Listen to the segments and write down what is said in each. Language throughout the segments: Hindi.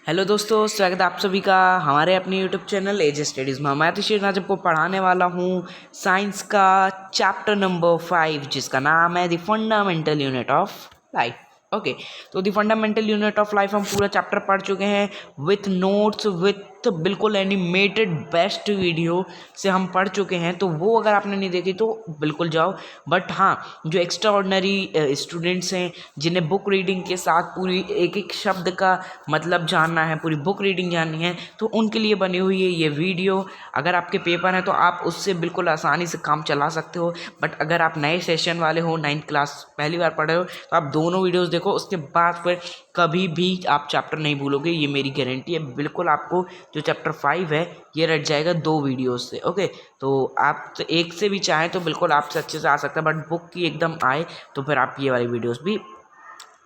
हेलो दोस्तों, स्वागत है आप सभी का हमारे अपने यूट्यूब चैनल एज स्टडीज़ में। मैं तो आज आपको पढ़ाने वाला हूँ साइंस का चैप्टर नंबर 5 जिसका नाम है the fundamental unit of life. Okay, तो the fundamental unit of life हम पूरा चैप्टर पढ़ चुके हैं विथ नोट्स, विथ बिल्कुल एनिमेटेड बेस्ट वीडियो से हम पढ़ चुके हैं। तो वो अगर आपने नहीं देखी तो बिल्कुल जाओ। बट हाँ, जो एक्स्ट्रा ऑर्डिनरी स्टूडेंट्स हैं जिन्हें बुक रीडिंग के साथ पूरी एक एक शब्द का मतलब जानना है, पूरी बुक रीडिंग जाननी है, तो उनके लिए बनी हुई है ये वीडियो। अगर आपके पेपर हैं तो आप उससे बिल्कुल आसानी से काम चला सकते हो। बट अगर आप नए सेशन वाले हो, 9th क्लास पहली बार पढ़े हो, तो आप दोनों वीडियोस देखो। उसके बाद फिर कभी भी आप चैप्टर नहीं भूलोगे, ये मेरी गारंटी है। बिल्कुल आपको जो चैप्टर 5 है ये रट जाएगा 2 वीडियोस से। ओके, तो आप तो एक से भी चाहें तो बिल्कुल आपसे अच्छे से आ सकता है, बट बुक की एकदम आए तो फिर आप ये वाली वीडियोस भी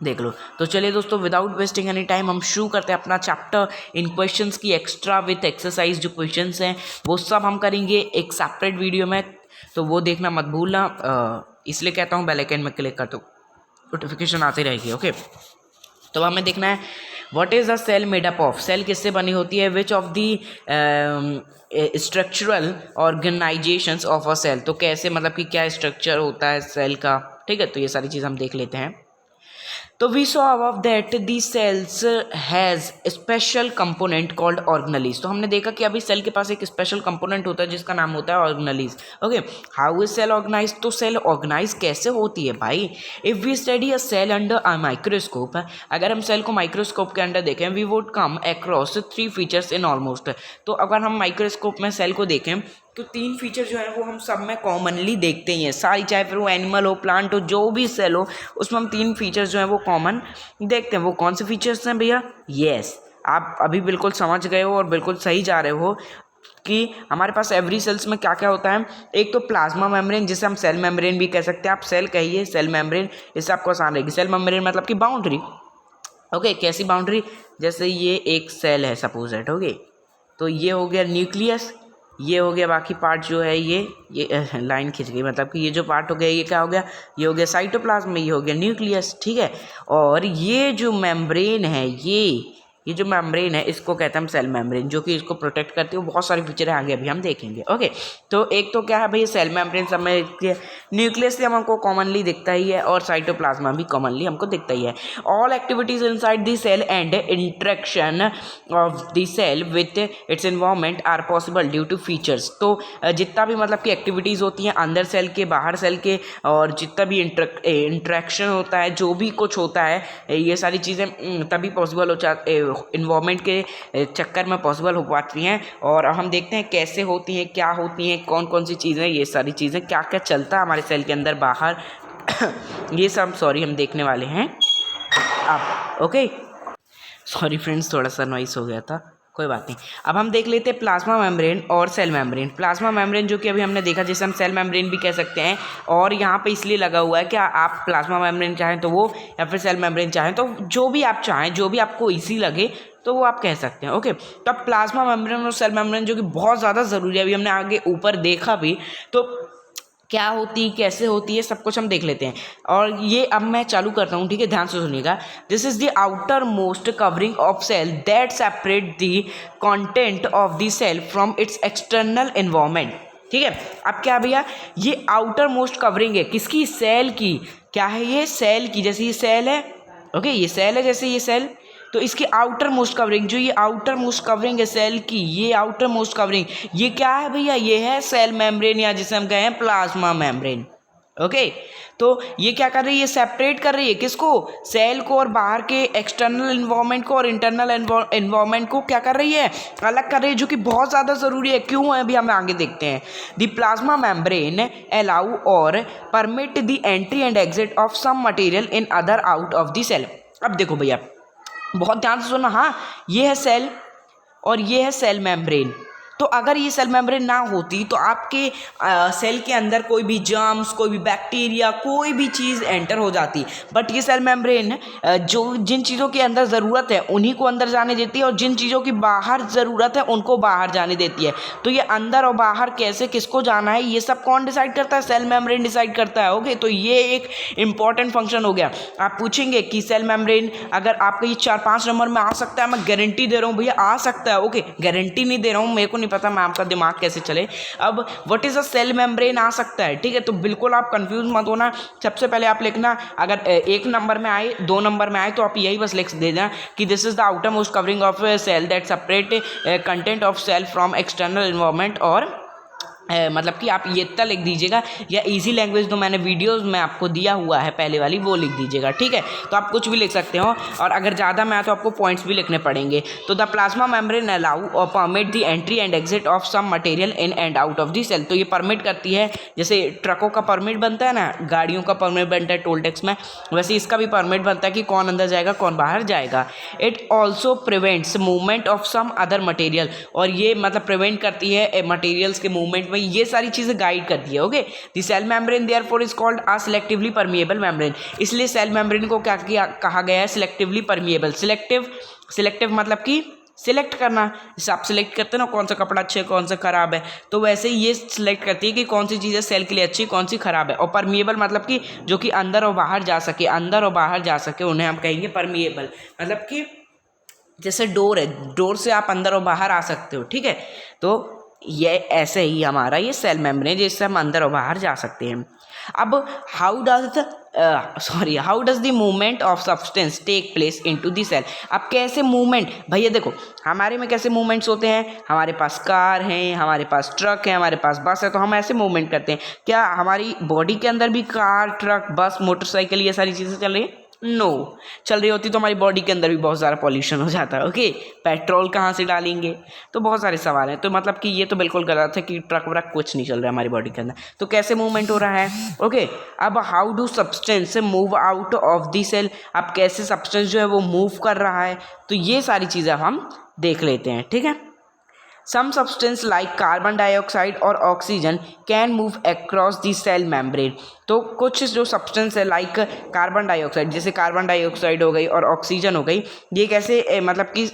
देख लो। तो चलिए दोस्तों, विदाउट वेस्टिंग एनी टाइम हम शुरू करते हैं अपना चैप्टर। इन क्वेश्चंस की एक्स्ट्रा विथ एक्सरसाइज जो क्वेश्चंस हैं वो सब हम करेंगे एक सेपरेट वीडियो में, तो वो देखना मत भूलना। इसलिए कहता हूँ बेल आइकन में क्लिक कर दो, नोटिफिकेशन आती रहेगी। ओके, तो हमें देखना है what is the cell made up of. Cell किससे बनी होती है, which of the structural organisations of a cell. तो कैसे, मतलब कि क्या स्ट्रक्चर होता है सेल का। ठीक है, तो ये सारी चीज़ हम देख लेते हैं। तो we saw above that the cells has special component called organelles. तो हमने देखा कि अभी सेल के पास एक स्पेशल कंपोनेंट होता है जिसका नाम होता है organelles. Okay, how is cell organise. तो सेल ऑर्गेनाइज कैसे होती है भाई। If we study a cell under a microscope, अगर हम सेल को माइक्रोस्कोप के अंडर देखें, we would come across 3 features in almost. तो अगर हम माइक्रोस्कोप में सेल को देखें तो 3 फीचर जो है वो हम सब में कॉमनली देखते ही हैं सारी, चाहे फिर वो एनिमल हो, प्लांट हो, जो भी सेल हो, उसमें हम 3 फीचर्स जो हैं वो कॉमन देखते हैं। वो कौन से फीचर्स हैं भैया। यस, आप अभी बिल्कुल समझ गए हो और बिल्कुल सही जा रहे हो कि हमारे पास एवरी सेल्स में क्या क्या होता है। एक तो प्लाज्मा मेम्ब्रेन, जिसे हम सेल मेम्ब्रेन भी कह सकते हैं। आप सेल कहिए, सेल मेम्ब्रेन, इससे आपको आसान रहेगी। सेल मेम्ब्रेन मतलब कि बाउंड्री। ओके, कैसी बाउंड्री, जैसे ये एक सेल है सपोज दैट। ओके, तो ये हो गया न्यूक्लियस, ये हो गया बाकी पार्ट जो है ये लाइन खिंच गई, मतलब कि ये जो पार्ट हो गया ये क्या हो गया, ये हो गया साइटोप्लाज्म, ये हो गया न्यूक्लियस। ठीक है, और ये जो मेम्ब्रेन है, ये जो मेम्ब्रेन है इसको कहते हैं हम सेल मेम्ब्रेन, जो कि इसको प्रोटेक्ट करती है। बहुत सारी फीचर है, आगे अभी हम देखेंगे। ओके, तो एक तो क्या है भाई, सेल मेम्ब्रेन सब में न्यूक्लियस से हमको कॉमनली दिखता ही है, और साइटोप्लाज्मा भी कॉमनली हमको दिखता ही है। All activities inside the cell and interaction of the cell with its environment are possible due to features. तो जितना भी मतलब कि एक्टिविटीज़ होती हैं अंदर सेल के, बाहर सेल के, और जितना भी इंटरेक्शन होता है, जो भी कुछ होता है, ये सारी चीज़ें तभी पॉसिबल हो इन्वायरमेंट के चक्कर में पॉसिबल हो पाती हैं। और हम देखते हैं कैसे होती हैं, क्या होती हैं, कौन कौन सी चीज़ें, ये सारी चीज़ें, क्या क्या चलता है हमारे सेल के अंदर बाहर ये सब हम देखने वाले हैं अब। ओके, सॉरी फ्रेंड्स, थोड़ा सा नॉइस हो गया था, कोई बात नहीं। अब हम देख लेते हैं प्लाज्मा मेम्ब्रेन और सेल मेम्ब्रेन। प्लाज्मा मेम्ब्रेन जो कि अभी हमने देखा, जिसे हम सेल मेम्ब्रेन भी कह सकते हैं, और यहाँ पे इसलिए लगा हुआ है कि आप प्लाज्मा मेम्ब्रेन चाहें तो वो, या फिर सेल मेम्ब्रेन चाहें तो जो भी आप चाहें, जो भी आपको ईजी लगे तो वो आप कह सकते हैं। ओके, तो अब प्लाज्मा मेम्ब्रेन और सेल मेम्ब्रेन जो कि बहुत ज़्यादा ज़रूरी है, अभी हमने आगे ऊपर देखा भी, तो क्या होती, कैसे होती है, सब कुछ हम देख लेते हैं। और ये अब मैं चालू करता हूँ, ठीक है, ध्यान से सुनिएगा। This is the outermost covering of cell that separate the content of the cell from its external environment. ठीक है, अब क्या भैया, ये आउटर मोस्ट कवरिंग है किसकी, सेल की। क्या है ये, सेल की। जैसे ये सेल है, ओके, ये सेल है, जैसे ये सेल, तो इसकी आउटर मोस्ट कवरिंग, जो ये आउटर मोस्ट कवरिंग है सेल की, ये आउटर मोस्ट कवरिंग, ये क्या है भैया, ये है सेल मेम्ब्रेन, या जिसे हम कहें प्लाज्मा मेम्ब्रेन। ओके, तो ये क्या कर रही है, सेपरेट कर रही है किसको, सेल को, और बाहर के एक्सटर्नल एनवायरनमेंट को और इंटरनल एनवायरनमेंट को क्या कर रही है, अलग कर रही है, जो कि बहुत ज़्यादा ज़रूरी है। क्यों है अभी हम आगे देखते हैं। द प्लाज्मा मेम्ब्रेन अलाउ और permit the entry and exit of some material in other out of the cell. अब देखो भैया, बहुत ध्यान से सुनना। हाँ, ये है सेल और ये है सेल मेम्ब्रेन। तो अगर ये सेल मेम्ब्रेन ना होती तो आपके सेल के अंदर कोई भी जर्म्स, कोई भी बैक्टीरिया, कोई भी चीज़ एंटर हो जाती। बट ये सेल मेम्ब्रेन जो जिन चीज़ों के अंदर ज़रूरत है उन्हीं को अंदर जाने देती है और जिन चीज़ों की बाहर ज़रूरत है उनको बाहर जाने देती है। तो ये अंदर और बाहर कैसे किसको जाना है ये सब कौन डिसाइड करता है? सेल मेम्ब्रेन डिसाइड करता है। ओके, तो ये एक इंपॉर्टेंट फंक्शन हो गया। आप पूछेंगे कि सेल मेम्ब्रेन अगर आपका ये 4-5 नंबर में आ सकता है, मैं गारंटी दे रहा हूँ भैया आ सकता है। ओके, गारंटी नहीं दे रहा हूँ, मेरे को नहीं पता मैं आपका दिमाग कैसे चले। अब what is a cell membrane आ सकता है, ठीक है, तो बिल्कुल आप कंफ्यूज मत होना। सबसे पहले आप लिखना, अगर 1 नंबर में आए, 2 नंबर में आए तो आप यही बस लिख देना कि this is the outermost covering of cell that separate content of cell from external environment, और मतलब कि आप ये इतना लिख दीजिएगा, या इजी लैंग्वेज जो मैंने वीडियोस में आपको दिया हुआ है पहले वाली वो लिख दीजिएगा, ठीक है। तो आप कुछ भी लिख सकते हो, और अगर ज़्यादा में आए तो आपको पॉइंट्स भी लिखने पड़ेंगे। तो द प्लाज्मा मेम्ब्रेन अलाउ और permit the entry and exit of some material in and out of the cell. तो ये परमिट करती है, जैसे ट्रकों का परमिट बनता है ना, गाड़ियों का परमिट बनता है टोल टैक्स में, वैसे इसका भी परमिट बनता है कि कौन अंदर जाएगा कौन बाहर जाएगा। It also prevents movement of some other material, और ये मतलब प्रिवेंट करती है मटेरियल्स के मूवमेंट में, ये सारी चीज़ें गाइड करती है। Okay, the cell membrane therefore is called a selectively permeable membrane. इसलिए सेल मेम्ब्रेन को क्या किया कहा गया है? Selectively permeable. सिलेक्टिव मतलब कि सिलेक्ट करना, जैसे आप सिलेक्ट करते हैं ना कौन सा कपड़ा अच्छा है कौन सा खराब है, तो वैसे ही ये सिलेक्ट करती है कि कौन सी चीज़ें सेल के लिए अच्छी कौन सी खराब है। और परमिएबल मतलब कि जो कि अंदर और बाहर जा सके, अंदर और बाहर जा सके, उन्हें हम कहेंगे परमिएबल। मतलब कि जैसे डोर है, डोर से आप अंदर और बाहर आ सकते हो, ठीक है। तो ये ऐसे ही हमारा ये सेल मेम्ब्रेन, जिससे हम अंदर और बाहर जा सकते हैं। अब how does the movement of substance take place into the cell. अब कैसे मूवमेंट, भैया देखो हमारे में कैसे मूवमेंट्स होते हैं, हमारे पास कार है, हमारे पास ट्रक है, हमारे पास बस है, तो हम ऐसे मूवमेंट करते हैं। क्या हमारी बॉडी के अंदर भी कार, ट्रक, बस, मोटरसाइकिल ये सारी चीज़ें चल रही हैं? नो, चल रही होती तो हमारी बॉडी के अंदर भी बहुत सारा पॉल्यूशन हो जाता है। ओके, पेट्रोल कहाँ से डालेंगे, तो बहुत सारे सवाल हैं। तो मतलब कि ये तो बिल्कुल गलत है कि ट्रक व्रक कुछ नहीं चल रहा है हमारी बॉडी के अंदर। तो कैसे मूवमेंट हो रहा है? ओके, अब how do substance move out of the cell. अब कैसे सब्सटेंस जो है वो मूव कर रहा है, तो ये सारी चीज़ें हम देख लेते हैं, ठीक है। Some substance like carbon dioxide और oxygen can move across the cell membrane। तो कुछ जो सब्सटेंस है लाइक कार्बन डाइऑक्साइड, जैसे कार्बन डाइऑक्साइड हो गई और ऑक्सीजन हो गई, ये कैसे मतलब कि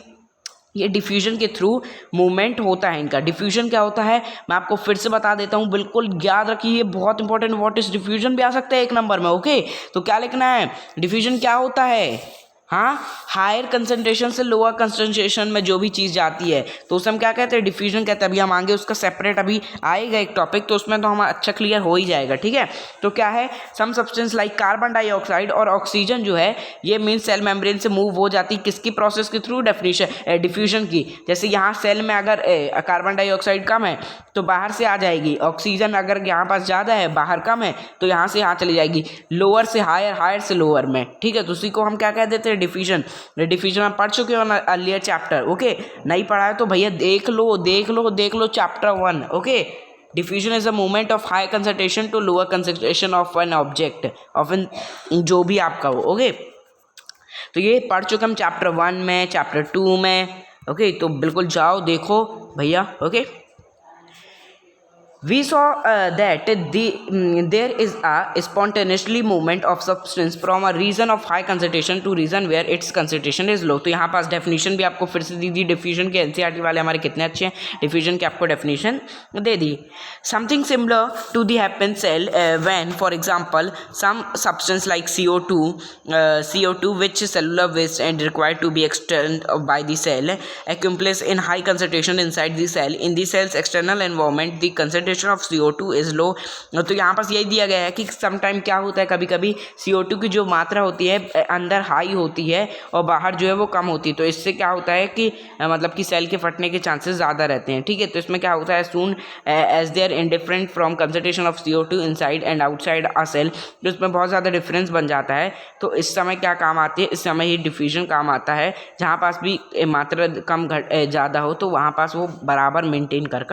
ये डिफ्यूजन के थ्रू मूवमेंट होता है इनका। डिफ्यूजन क्या होता है मैं आपको फिर से बता देता हूँ, बिल्कुल याद रखिए, बहुत इंपॉर्टेंट। व्हाट इज डिफ्यूजन भी आ सकता है 1 नंबर में। ओके, तो क्या लिखना है? डिफ्यूजन क्या होता है? हाँ, हायर कंसंट्रेशन से लोअर कंसंट्रेशन में जो भी चीज़ जाती है तो उसे हम क्या कहते हैं? डिफ्यूजन कहते हैं। अभी हम आगे उसका सेपरेट अभी आएगा एक टॉपिक, तो उसमें तो हम अच्छा क्लियर हो ही जाएगा, ठीक है। तो क्या है? Some substance like carbon dioxide और ऑक्सीजन जो है ये मीन सेल मेम्ब्रेन से मूव हो जाती है, किसकी प्रोसेस के थ्रू? डिफ्यूजन की। जैसे यहाँ सेल में अगर कार्बन डाइऑक्साइड कम है तो बाहर से आ जाएगी, ऑक्सीजन अगर यहाँ पास ज़्यादा है बाहर कम है तो यहाँ से यहाँ चली जाएगी, लोअर से हायर, हायर से लोअर में, ठीक है। तो उसी को हम क्या कह देते हैं? डिफ्यूजन। डिफ्यूजन हम पढ़ चुके हो ना अर्लियर चैप्टर। ओके, नहीं पढ़ा है तो भैया देख लो chapter 1। Okay, diffusion is a movement of high concentration to lower concentration of an object, of an जो भी आपका हो। ओके, तो ये पढ़ चुके हम चैप्टर 1 में, चैप्टर 2 में। ओके, तो बिल्कुल जाओ देखो भैया। Okay, we saw that there is a spontaneously movement of substance from a region of high concentration to region where its concentration is low। तो यहाँ पास डेफिनेशन भी आपको फिर से दी दी डिफ्यूजन के। एनसीईआरटी वाले हमारे कितने अच्छे हैं, डिफ्यूजन के आपको डेफिनेशन दे दी। Something similar to the happen cell when for example some substance like CO2 which cellular waste and required to be externed by the cell accumulates in high concentration inside the cell। in the cell's external environment the concentration of CO2 is low. तो यहाँ पास यही दिया गया है कि समटाइम क्या होता है, कभी कभी CO2 की जो मात्रा होती है अंदर हाई होती है और बाहर जो है वो कम होती है। तो इससे क्या होता है कि मतलब कि सेल के फटने के चांसेस ज़्यादा रहते हैं, ठीक है। तो इसमें क्या होता है? Soon as there indifferent from concentration of CO2 inside and outside a cell. तो इसमें बहुत ज़्यादा डिफरेंस बन जाता है। तो इस समय क्या काम आती है? इस समय ही डिफ्यूजन काम आता है। जहाँ पास भी मात्रा कम ज़्यादा हो तो वहाँ पास वो बराबर मेंटेन कर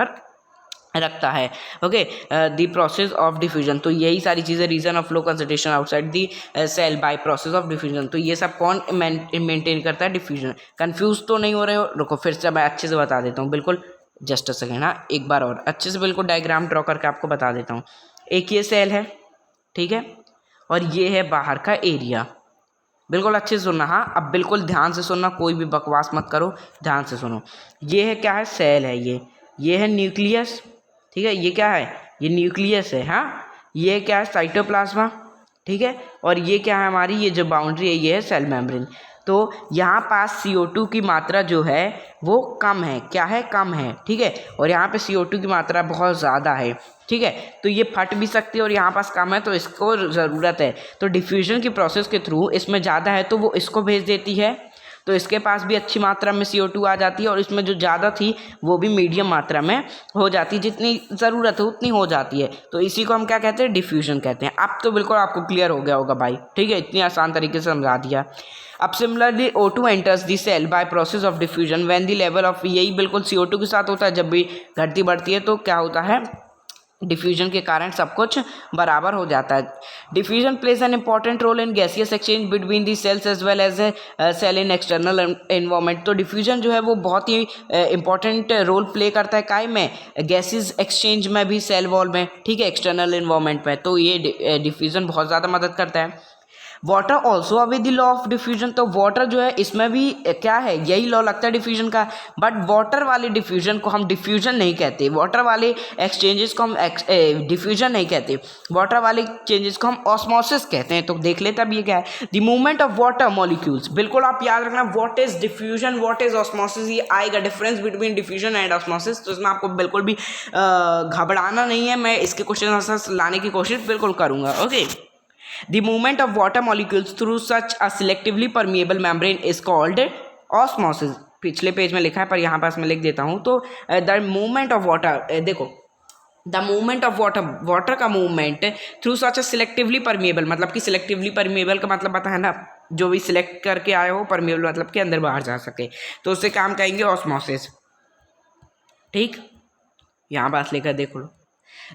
रखता है। Okay, the process of diffusion. तो यही सारी चीज़ें, region of low concentration outside the cell by process of diffusion. तो ये सब कौन मेंटेन करता है? डिफ्यूजन। कंफ्यूज तो नहीं हो रहे हो? रुको फिर से मैं अच्छे से बता देता हूँ, बिल्कुल जस्ट अ सेकेंड, हाँ एक बार और अच्छे से बिल्कुल डायग्राम ड्रॉ करके आपको बता देता हूँ। एक ये सेल है, ठीक है, और ये है बाहर का एरिया। बिल्कुल अच्छे से सुनना, हाँ अब बिल्कुल ध्यान से सुनना, कोई भी बकवास मत करो, ध्यान से सुनो। ये है क्या है, सेल है, ये है न्यूक्लियस, ठीक है, ये क्या है, ये न्यूक्लियस है, हाँ ये क्या है, साइटोप्लाज्मा, ठीक है, और ये क्या है हमारी, ये जो बाउंड्री है ये है सेल मेम्ब्रेन। तो यहाँ पास CO2 की मात्रा जो है वो कम है, क्या है, कम है, ठीक है, और यहाँ पे CO2 की मात्रा बहुत ज़्यादा है, ठीक है, तो ये फट भी सकती है और यहाँ पास कम है तो इसको ज़रूरत है। तो डिफ्यूजन की प्रोसेस के थ्रू इसमें ज़्यादा है तो वो इसको भेज देती है, तो इसके पास भी अच्छी मात्रा में CO2 आ जाती है, और इसमें जो ज़्यादा थी वो भी मीडियम मात्रा में हो जाती है, जितनी ज़रूरत है उतनी हो जाती है। तो इसी को हम क्या कहते हैं, डिफ्यूजन कहते हैं। अब तो बिल्कुल आपको क्लियर हो गया होगा भाई, ठीक है, इतनी आसान तरीके से समझा दिया। अब similarly O2 enters the cell by process of diffusion when the level of, यही बिल्कुल CO2 के साथ होता है, जब भी घटती बढ़ती है तो क्या होता है, डिफ्यूजन के कारण सब कुछ बराबर हो जाता है। Diffusion plays an important role in gaseous exchange between the cells as well as cell in external environment. तो डिफ्यूजन जो है वो बहुत ही इंपॉर्टेंट रोल प्ले करता है काय में, गैसेस एक्सचेंज में भी, सेल वॉल में, ठीक है, एक्सटर्नल एनवायरनमेंट में, तो ये डिफ्यूजन बहुत ज़्यादा मदद करता है। Water also away the law of diffusion, तो वाटर जो है इसमें भी क्या है, यही लॉ लगता है डिफ्यूजन का, बट वाटर वाले डिफ्यूजन को हम डिफ्यूजन नहीं कहते, वाटर वाले एक्सचेंजेस को हम डिफ्यूजन नहीं कहते, वाटर वाले चेंजेस को हम ऑस्मोसिस कहते हैं। तो देख लेते अब ये क्या है, the movement of water molecules. बिल्कुल आप याद रखना, what is diffusion, what is osmosis, ये आएगा difference between diffusion and osmosis, तो इसमें आपको बिल्कुल भी घबराना नहीं है, मैं इसके क्वेश्चन आंसर लाने की कोशिश बिल्कुल करूँगा। Okay, the movement of water molecules through such a selectively permeable membrane is called osmosis। पिछले पेज में लिखा है पर यहाँ पास मैं लिख देता हूँ। तो द मूवमेंट ऑफ वाटर, देखो द मूवमेंट ऑफ वाटर का मूवमेंट थ्रू सच अ सिलेक्टिवली परमिएबल, मतलब कि सिलेक्टिवली परमिएबल का मतलब पता है ना, जो भी सिलेक्ट करके आए हो, परमिएबल मतलब कि अंदर बाहर जा सके, तो उससे काम कहेंगे ऑस्मोसिस, ठीक, यहाँ पास लेकर देखो लो।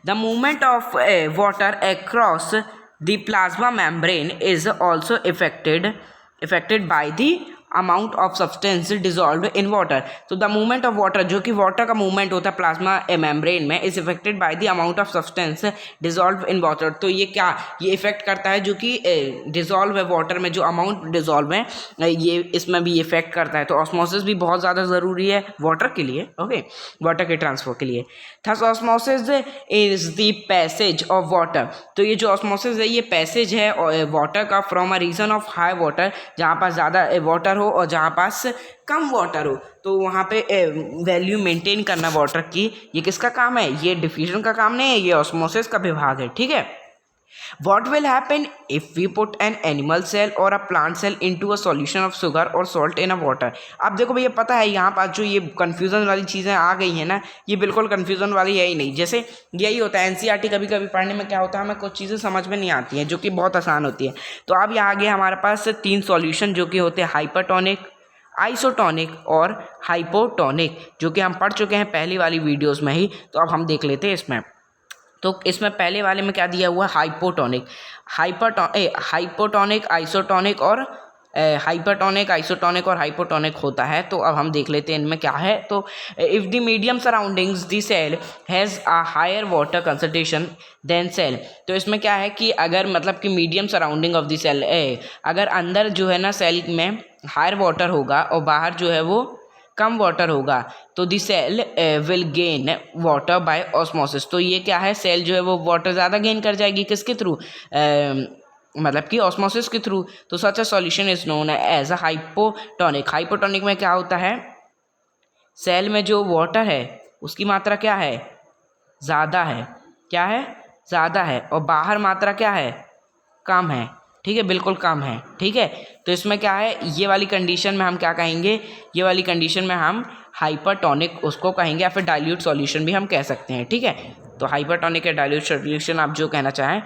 The movement of water across the plasma membrane is also affected by the amount of substance dissolved in water। तो द मूवमेंट ऑफ वाटर, जो कि वाटर का मूवमेंट होता है प्लाज्मा मेम्ब्रेन में, is affected by the amount of substance dissolve in water. तो ये क्या, ये इफेक्ट करता है जो कि डिजॉल्व है वाटर में, जो अमाउंट डिजॉल्व है ये इसमें भी इफेक्ट करता है। तो ऑस्मोसिस भी बहुत ज़्यादा ज़रूरी है वाटर के लिए, ओके, वाटर के ट्रांसफर के लिए। Thus osmosis is the passage of water. तो ये जो ऑस्मोसिस है ये पैसेज है वाटर का from a region of high water, जहाँ पास ज़्यादा वाटर हो और जहाँ पास कम वाटर हो, तो वहाँ पे वैल्यू मेंटेन करना वाटर की, ये किसका काम है, ये डिफ्यूजन का काम नहीं है, ये ऑस्मोसिस का विभाग है, ठीक है। What will happen if we put an animal cell or a plant cell into a solution of sugar or salt in a water। अब देखो भैया पता है यहाँ पास जो ये कन्फ्यूज़न वाली चीज़ें आ गई हैं ना, ये बिल्कुल कन्फ्यूज़न वाली है ही नहीं। जैसे यही होता है NCERT कभी कभी पढ़ने में क्या होता है, हमें कुछ चीज़ें समझ में नहीं आती हैं जो कि बहुत आसान होती है। तो अब यहाँ आगे हमारे पास 3 सॉल्यूशन जो कि होते हैं हाइपरटोनिक, आइसोटोनिक और हाइपोटोनिक, जो कि हम पढ़ चुके हैं पहली वाली वीडियोज़ में ही। तो अब हम देख लेते हैं इसमें। तो इसमें पहले वाले में क्या दिया हुआ है, हाइपोटोनिक, हाइपोटोनिक, आइसोटोनिक और हाइपरटोनिक, आइसोटोनिक और हाइपोटोनिक होता है। तो अब हम देख लेते हैं इनमें क्या है। तो if the medium surroundings the cell has a higher water concentration than cell. तो इसमें क्या है कि अगर मतलब कि medium surrounding of the cell, अगर अंदर जो है ना सेल में हायर वाटर होगा और बाहर जो है वो कम वाटर होगा, तो the cell will gain water by osmosis. तो ये क्या है, सेल जो है वो वाटर ज़्यादा गेन कर जाएगी, किसके थ्रू, मतलब कि ऑस्मोसिस के थ्रू। तो such a solution is known as a hypotonic. Hypotonic में क्या होता है, सेल में जो वाटर है उसकी मात्रा क्या है, ज़्यादा है, क्या है, ज़्यादा है, और बाहर मात्रा क्या है, कम है, ठीक है, बिल्कुल कम है, ठीक है। तो इसमें क्या है, ये वाली कंडीशन में हम क्या कहेंगे, ये वाली कंडीशन में हम हाइपरटोनिक उसको कहेंगे, या फिर डाइल्यूट सॉल्यूशन भी हम कह सकते हैं, ठीक है। तो हाइपरटोनिक या डाइल्यूट सॉल्यूशन आप जो कहना चाहें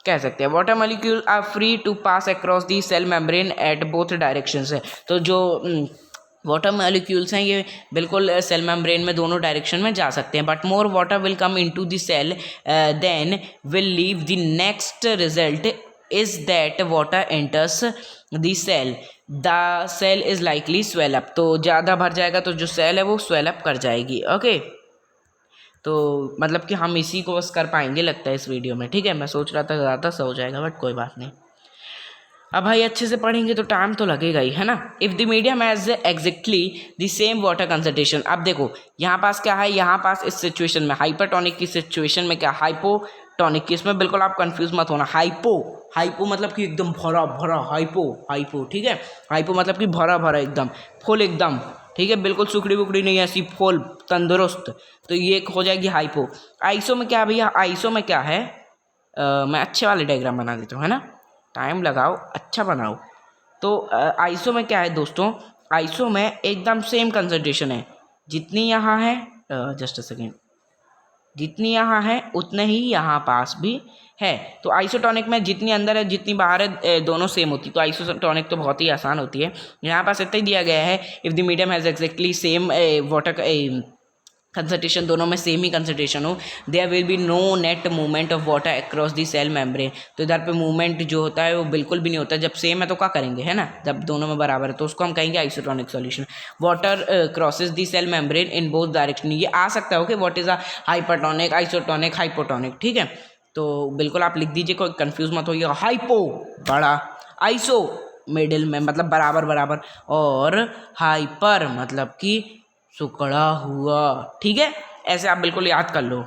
कह सकते हैं। Water molecule are free to pass across the cell membrane at both directions है। तो जो वाटर मॉलिक्यूल्स हैं ये बिल्कुल सेल मेम्ब्रेन में दोनों डायरेक्शन में जा सकते हैं, but more water will come into the cell than will leave the next result is that water enters the cell, the cell is likely swell up। तो ज़्यादा भर जाएगा तो जो सेल है वो swell up कर जाएगी। ओके, तो मतलब कि हम इसी को बस कर पाएंगे लगता है इस वीडियो में। ठीक है, मैं सोच रहा था ज़्यादा सा हो जाएगा बट कोई बात नहीं। अब भाई अच्छे से पढ़ेंगे तो टाइम तो लगेगा ही, है ना। If the medium has exactly the same water concentration. अब देखो यहाँ पास क्या है, यहाँ पास इस सिचुएशन में हाइपरटोनिक की सिचुएशन में क्या, हाइपोटोनिक की, इसमें बिल्कुल आप कंफ्यूज मत होना। हाइपो मतलब कि एकदम भरा भरा, हाइपो ठीक है। हाइपो मतलब कि भरा भरा एकदम, फुल एकदम, ठीक है, बिल्कुल सुखड़ी बुखड़ी नहीं, ऐसी फुल तंदुरुस्त, तो ये हो जाएगी हाइपो। आइसो में क्या है भैया, आइसो में क्या है, मैं अच्छे वाले डायग्राम बना देता हूँ, है ना, टाइम लगाओ अच्छा बनाओ। तो आइसो में क्या है दोस्तों, आइसो में एकदम सेम कंसंट्रेशन है, जितनी यहाँ है, जस्ट अ सेकेंड, जितनी यहाँ है उतने ही यहाँ पास भी है। तो आइसोटोनिक में जितनी अंदर है जितनी बाहर है दोनों सेम होती, तो आइसोटोनिक तो बहुत ही आसान होती है। यहाँ पास इतना ही दिया गया है, if the medium has exactly same water concentration, दोनों में सेम ही कंसंट्रेशन हो, there will be no net movement of water across the cell membrane. तो इधर पे मूवमेंट जो होता है वो बिल्कुल भी नहीं होता। जब सेम है तो क्या करेंगे, है ना, जब दोनों में बराबर है तो उसको हम कहेंगे isotonic solution. Water crosses the cell membrane in both direction. ये आ सकता है okay, what is a hypertonic, isotonic, hypotonic, ठीक है। तो बिल्कुल आप लिख दीजिए, कोई कंफ्यूज मत होइएगा। हाइपो बड़ा, आइसो मिडिल में मतलब बराबर बराबर, और हाइपर मतलब कि सुकड़ा हुआ, ठीक है। ऐसे आप बिल्कुल याद कर लो।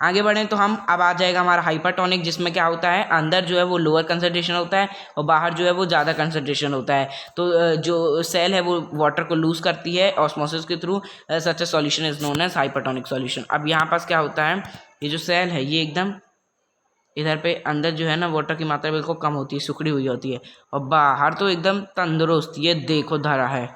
आगे बढ़ें तो हम अब आ जाएगा हमारा हाइपरटोनिक, जिसमें क्या होता है, अंदर जो है वो लोअर कंसंट्रेशन होता है और बाहर जो है वो ज़्यादा कंसंट्रेशन होता है। तो जो सेल है वो वाटर को लूज करती है ऑस्मोसिस के थ्रू, such a solution is known as hypertonic solution. अब यहाँ पास क्या होता है, ये जो सेल है ये एकदम इधर पे अंदर जो है ना वाटर की मात्रा बिल्कुल कम होती है, सुखड़ी हुई होती है, और बाहर तो एकदम तंदुरुस्त, ये देखो धरा है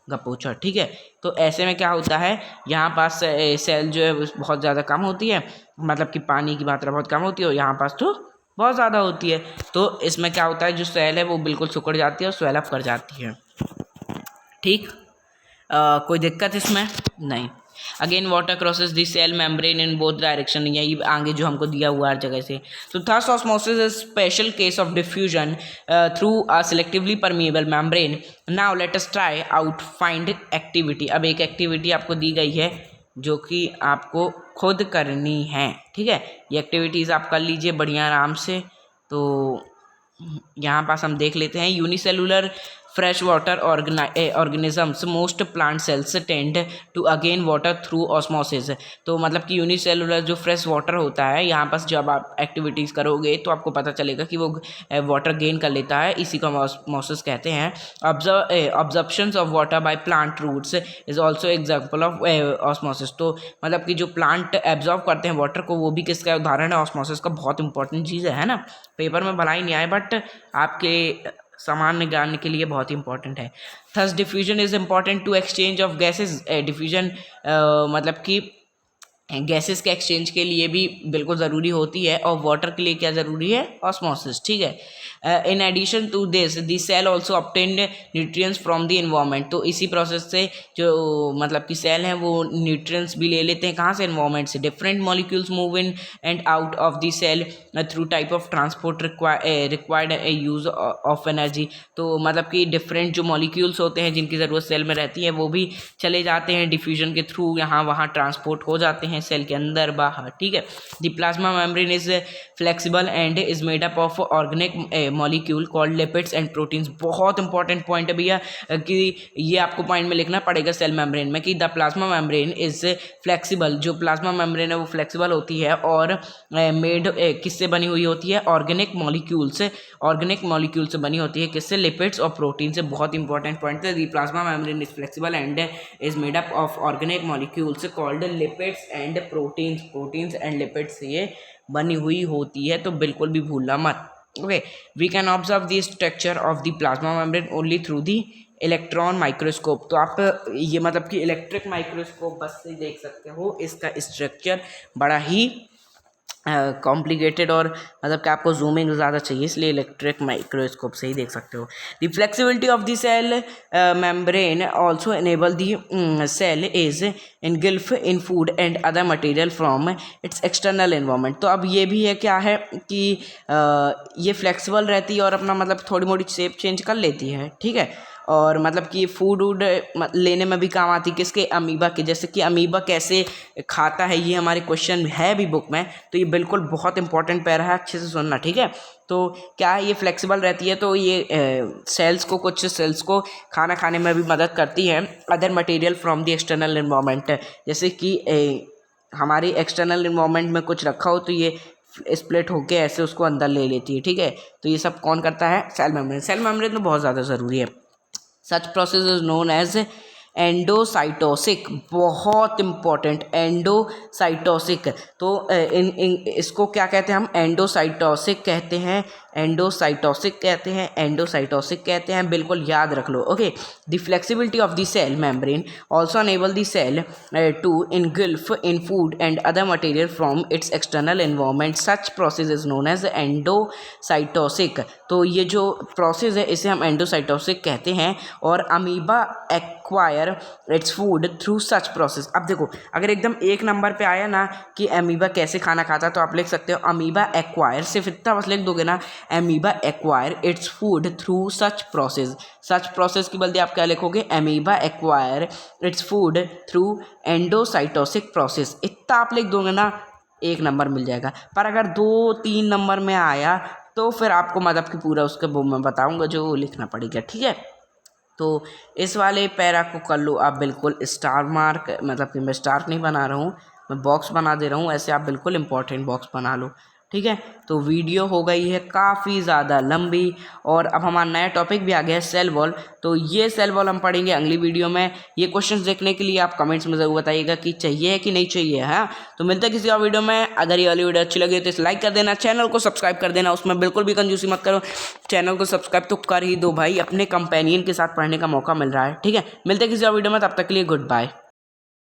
गपोछा, ठीक है। तो ऐसे में क्या होता है, यहाँ पास सेल जो है बहुत ज़्यादा कम होती है, मतलब कि पानी की मात्रा बहुत कम होती है, और यहाँ पास तो बहुत ज़्यादा होती है। तो इसमें क्या होता है, जो सेल है वो बिल्कुल सिकुड़ जाती है और स्वेल अप कर जाती है, ठीक। कोई दिक्कत इसमें नहीं। Again water crosses the cell membrane in both direction, यही आगे जो हमको दिया हुआ हर जगह से। तो thus osmosis is special case of diffusion through a selectively permeable membrane. Now let us try out find activity. अब एक एक्टिविटी आपको दी गई है जो कि आपको खुद करनी है, ठीक है। ये एक्टिविटीज़ आप कर लीजिए बढ़िया आराम से। तो यहाँ पास हम देख लेते हैं, unicellular fresh water organisms most plant cells tend to again water through osmosis. तो मतलब कि यूनिसेलुलर जो फ्रेश वाटर होता है, यहाँ पास जब आप एक्टिविटीज़ करोगे तो आपको पता चलेगा कि वो वाटर गेन कर लेता है, इसी को ऑस्मोसिस कहते हैं। Absorptions of water by plant roots is also example of osmosis. तो मतलब कि जो प्लांट एब्जॉर्व करते हैं वाटर को, वो भी किसका उदाहरण है, ऑस्मोसिस का। बहुत इंपॉर्टेंट चीज़ है ना, पेपर में भला ही नहीं आए बट आपके सामान्य ज्ञान के लिए बहुत इंपॉर्टेंट है। Thus diffusion is important to exchange of gases. Diffusion मतलब कि गैसेस के एक्सचेंज के लिए भी बिल्कुल ज़रूरी होती है, और वाटर के लिए क्या ज़रूरी है, ऑस्मोसिस, ठीक है। In addition to this the cell also obtained nutrients from the environment. तो इसी प्रोसेस से जो मतलब कि सेल हैं वो न्यूट्रिएंट्स भी ले लेते हैं, कहाँ से, इन्वायरमेंट से। Different molecules move in and out of the cell through type of transport required use of energy. तो मतलब कि डिफरेंट जो मॉलिक्यूल्स होते हैं जिनकी ज़रूरत सेल में रहती है, वो भी चले जाते हैं डिफ्यूजन के थ्रू, यहाँ वहाँ ट्रांसपोर्ट हो जाते हैं सेल के अंदर बाहर, ठीक है। The plasma membrane is flexible and is made up of organic molecule called lipids and proteins. बहुत इंपॉर्टेंट पॉइंट है भैया, कि ये आपको पॉइंट में लिखना पड़ेगा सेल मेम्ब्रेन में, कि the plasma membrane is flexible. जो प्लाज्मा मेम्ब्रेन है वो फ्लेक्सिबल होती है, और मेड किससे बनी हुई होती है, ऑर्गेनिक मॉलिक्यूल से। ऑर्गेनिक मॉलिक्यूल से बनी होती है, किससे, लिपिड्स और प्रोटीन से। बहुत इंपॉर्टेंट पॉइंट है। The plasma membrane is flexible and is made up of organic molecules called lipids and proteins and lipids से ये बनी हुई होती है, तो बिल्कुल भी भूलना मत। Okay, we can observe the structure of the plasma membrane only through the electron microscope. तो आप ये मतलब कि इलेक्ट्रिक माइक्रोस्कोप बस से देख सकते हो इसका स्ट्रक्चर, बड़ा ही कॉम्प्लिकेटेड और मतलब कि आपको जूमिंग ज़्यादा चाहिए, इसलिए इलेक्ट्रिक माइक्रोस्कोप से ही देख सकते हो। The flexibility of the cell membrane also enable the cell is engulf in food and other material from its external environment. तो अब ये भी है क्या है कि ये फ्लेक्सिबल रहती है और अपना मतलब थोड़ी मोड़ी शेप चेंज कर लेती है, ठीक है। और मतलब कि फूड वूड लेने में भी काम आती है, किसके, अमीबा के। जैसे कि अमीबा कैसे खाता है, ये हमारे क्वेश्चन है भी बुक में, तो ये बिल्कुल बहुत इंपॉर्टेंट पैरा है, अच्छे से सुनना, ठीक है। तो क्या है, ये फ्लेक्सिबल रहती है, तो ये सेल्स को, कुछ सेल्स को खाना खाने में भी मदद करती है। Other material from the external environment, जैसे कि हमारी एक्सटर्नल एनवायरनमेंट में कुछ रखा हो तो ये स्प्लिट होके ऐसे उसको अंदर ले लेती है, ठीक है। तो ये सब कौन करता है, सेल मेम्ब्रेन। सेल मेम्ब्रेन तो बहुत ज़्यादा ज़रूरी है। Such process is known as endocytosis, बहुत इंपॉर्टेंट, एंडोसाइटोसिक। तो इसको क्या कहते हैं हम, एंडोसाइटोसिक कहते हैं, एंडोसाइटोसिक कहते हैं, एंडोसाइटोसिक कहते हैं, बिल्कुल याद रख लो। Okay, the flexibility of the cell membrane also enable the cell to engulf in food and other material from its external environment. Such process is known as endocytosis. तो ये जो प्रोसेस है इसे हम एंडोसाइटोसिक कहते हैं। और amoeba acquire its food through such process. अब देखो, अगर एकदम एक नंबर पे आया ना कि अमीबा कैसे खाना खाता, तो आप लिख सकते हो अमीबा एक्वायर, सिर्फ इतना बस लिख दोगे ना, amoeba acquire its food through such process. Such process की बल्कि आप क्या लिखोगे, amoeba acquire its food through endocytosis process. इतना आप लिख दोगे ना, एक नंबर मिल जाएगा। पर अगर 2-3 नंबर में आया तो फिर आपको मतलब कि पूरा उसके वो मैं बताऊंगा जो लिखना पड़ेगा, ठीक है। तो इस वाले पैरा को कर लो आप बिल्कुल स्टार मार्क, मतलब कि मैं स्टार नहीं बना रहा हूँ, मैं बॉक्स बना दे रहा हूँ, ऐसे आप बिल्कुल इंपॉर्टेंट बॉक्स बना लो, ठीक है। तो वीडियो हो गई है काफ़ी ज़्यादा लंबी, और अब हमारा नया टॉपिक भी आ गया है, सेल वॉल। तो ये सेल वॉल हम पढ़ेंगे अगली वीडियो में। ये क्वेश्चंस देखने के लिए आप कमेंट्स में ज़रूर बताइएगा कि चाहिए है कि नहीं चाहिए, हाँ। तो मिलते हैं किसी और वीडियो में। अगर ये वाली वीडियो अच्छी लगी तो इसे लाइक कर देना, चैनल को सब्सक्राइब कर देना, उसमें बिल्कुल भी कंजूसी मत करो, चैनल को सब्सक्राइब तो कर ही दो भाई, अपने कंपेनियन के साथ पढ़ने का मौका मिल रहा है, ठीक है। मिलते हैं किसी और वीडियो में, तब तक के लिए गुड बाय।